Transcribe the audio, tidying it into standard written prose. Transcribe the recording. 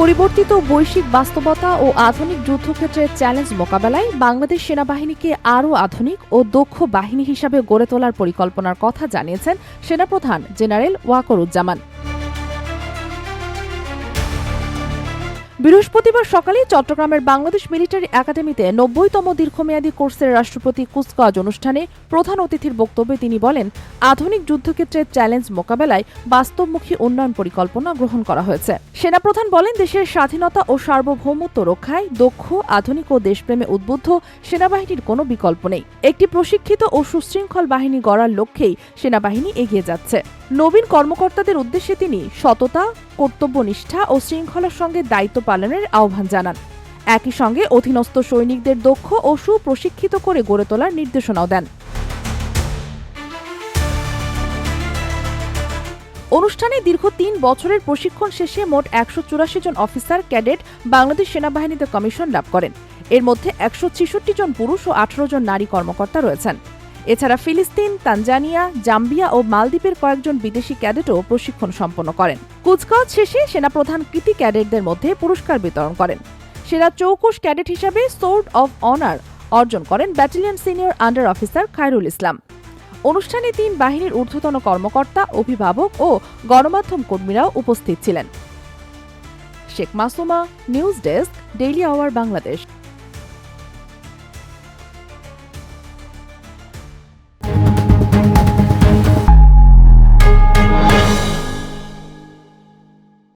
পরিবর্তিত বৈশ্বিক বাস্তবতা ও আধুনিক যুদ্ধক্ষেত্রের চ্যালেঞ্জ মোকাবেলায় বাংলাদেশ সেনাবাহিনীকে আরও আধুনিক ও দক্ষ বাহিনী হিসাবে গড়ে তোলার পরিকল্পনার কথা জানিয়েছেন সেনাপ্রধান জেনারেল ওয়াকরুজ্জামান। বৃহস্পতিবার সকালে চট্টগ্রামের বাংলাদেশ মিলিটারি একাডেমিতে ৯০তম দীর্ঘমেয়াদী কোর্সের রাষ্ট্রপতি কুচকাওয়াজ অনুষ্ঠানে প্রধান অতিথির বক্তব্যে তিনি বলেন, আধুনিক যুদ্ধক্ষেত্রের চ্যালেঞ্জ মোকাবেলায় বাস্তবমুখী উন্নয়ন পরিকল্পনা গ্রহণ করা হয়েছে। সেনাপ্রধান বলেন, দেশের স্বাধীনতা ও সার্বভৌমত্ব রক্ষায় দক্ষ, আধুনিক ও দেশপ্রেমে উদ্বুদ্ধ সেনাবাহিনীর কোনো বিকল্প নেই। একটি প্রশিক্ষিত ও সুশৃঙ্খল বাহিনী গড়ার লক্ষ্যেই সেনাবাহিনী এগিয়ে যাচ্ছে। নবীন কর্মকর্তাদের উদ্দেশ্যে তিনি সততা, কর্তব্যনিষ্ঠা ও শৃঙ্খলার সঙ্গে দায়িত্ব পালনের আহ্বান জানান। একই সঙ্গে অধীনস্থ সৈনিকদের দক্ষ ও সুপ্রশিক্ষিত করে গড়ে তোলার নির্দেশনাও দেন। অনুষ্ঠানে দীর্ঘ ৩ বছরের প্রশিক্ষণ শেষে মোট ১৮৪ জন অফিসার ক্যাডেট বাংলাদেশ সেনাবাহিনীতে কমিশন লাভ করেন। এর মধ্যে ১৬৬ জন পুরুষ ও ১৮ জন নারী কর্মকর্তা রয়েছেন। এছাড়া ফিলিস্তিন, তানজানিয়া, জাম্বিয়া ও মালদ্বীপের কয়েকজন বিদেশি ক্যাডেটও প্রশিক্ষণ সম্পন্ন করেন। কুচকাওয়াজ শেষে সেনাপ্রধান কৃতী ক্যাডেটদের মধ্যে পুরস্কার বিতরণ করেন। সেরা চৌকুশ ক্যাডেট হিসাবে সোর্ড অব অনার অর্জন করেন battalion senior under officer Khairul Islam. অনুষ্ঠানে ৩ বাহিনীর ঊর্ধ্বতন কর্মকর্তা, অভিভাবক ও গণমাধ্যম কর্মীরাও উপস্থিত ছিলেন। Sheikh Masuma, news desk, daily our Bangladesh.